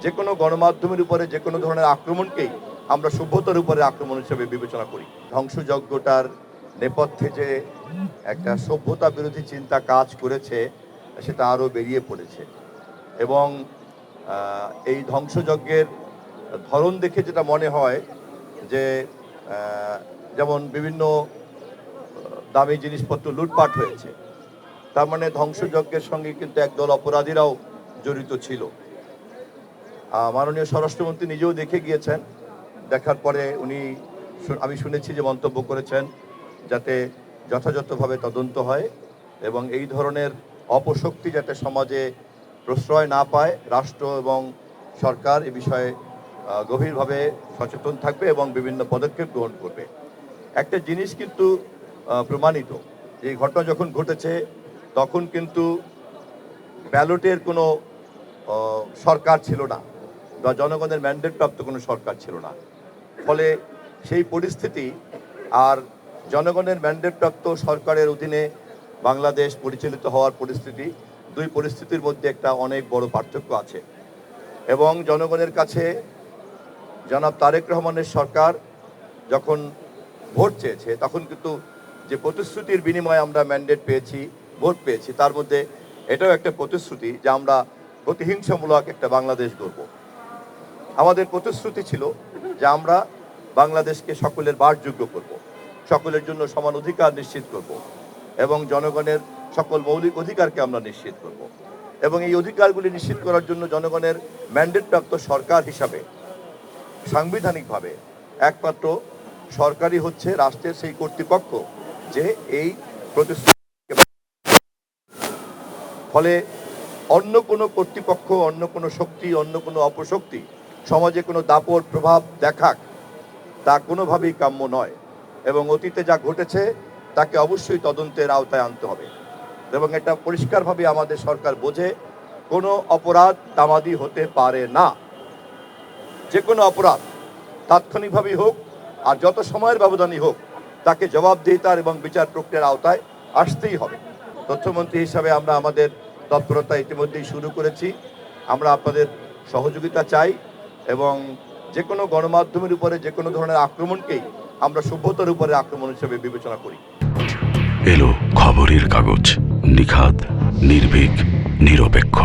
যে কোনো গণমাধ্যমের উপরে যে কোনো ধরনের আক্রমণকেই আমরা সভ্যতার উপরে আক্রমণ হিসেবে বিবেচনা করি। ধ্বংসযজ্ঞটার নেপথ্যে যে একটা সভ্যতা বিরোধী চিন্তা কাজ করেছে সেটা আরও বেরিয়ে পড়েছে এবং এই ধ্বংসযজ্ঞের ধরন দেখে যেটা মনে হয় যে যেমন বিভিন্ন দামি জিনিসপত্র লুটপাট হয়েছে, তার মানে ধ্বংসযজ্ঞের সঙ্গে কিন্তু একদল অপরাধীরাও জড়িত ছিল। মাননীয় স্বরাষ্ট্রমন্ত্রী নিজেও দেখে গিয়েছেন, দেখার পরে আমি শুনেছি যে মন্তব্য করেছেন যাতে যথাযথভাবে তদন্ত হয় এবং এই ধরনের অপশক্তি যাতে সমাজে প্রশ্রয় না পায়, রাষ্ট্র এবং সরকার এ বিষয়ে গভীরভাবে সচেতন থাকবে এবং বিভিন্ন পদক্ষেপ গ্রহণ করবে। একটা জিনিস কিন্তু প্রমাণিত, এই ঘটনা যখন ঘটেছে তখন কিন্তু ব্যালটের কোনো সরকার ছিল না বা জনগণের ম্যান্ডেট প্রাপ্ত কোনো সরকার ছিল না। ফলে সেই পরিস্থিতি আর জনগণের ম্যান্ডেট প্রাপ্ত সরকারের অধীনে বাংলাদেশ পরিচালিত হওয়ার পরিস্থিতি, দুই পরিস্থিতির মধ্যে একটা অনেক বড় পার্থক্য আছে। এবং জনগণের কাছে জনাব তারেক রহমানের সরকার যখন ভোট চেয়েছে তখন কিন্তু যে প্রতিশ্রুতির বিনিময়ে আমরা ম্যান্ডেট পেয়েছি, ভোট পেয়েছি, তার মধ্যে এটাও একটা প্রতিশ্রুতি যে আমরা প্রতিহিংসামূলক একটা বাংলাদেশ গড়ব। আমাদের প্রতিশ্রুতি ছিল যে আমরা বাংলাদেশকে সকলের বাসযোগ্য করব, সকলের জন্য সমান অধিকার নিশ্চিত করব এবং জনগণের সকল মৌলিক অধিকারকে আমরা নিশ্চিত করব এবং এই অধিকারগুলি নিশ্চিত করার জন্য জনগণের ম্যান্ডেট প্রাপ্ত সরকার হিসাবে সাংবিধানিকভাবে একমাত্র সরকারই হচ্ছে রাষ্ট্রের সেই কর্তৃপক্ষ যে এই প্রতিশ্রুতি। ফলে অন্য কোনো কর্তৃপক্ষ, অন্য কোনো শক্তি, অন্য কোনো অপশক্তি সমাজে কোনো দাপট প্রভাব দেখাক, তা কোনোভাবেই কাম্য নয় এবং অতীতে যা ঘটেছে তাকে অবশ্যই তদন্তের আওতায় আনতে হবে এবং এটা পরিষ্কারভাবে আমাদের সরকার বোঝে কোনো অপরাধ তামাদি হতে পারে না। যে কোনো অপরাধ তাৎক্ষণিকভাবেই হোক আর যত সময়ের ব্যবধানই হোক তাকে জবাবদিহিতার এবং বিচার প্রক্রিয়ার আওতায় আসতেই হবে। তথ্যমন্ত্রী হিসাবে আমরা আমাদের তৎপরতা ইতিমধ্যেই শুরু করেছি। আমরা আপনাদের সহযোগিতা চাই এবং যে কোনো গণমাধ্যমের উপরে যে কোনো ধরনের আক্রমণকেই আমরা সভ্যতার উপরে আক্রমণ হিসেবে বিবেচনা করি। এলো খবরের কাগজ, নিখাত, নির্ভীক, নিরপেক্ষ।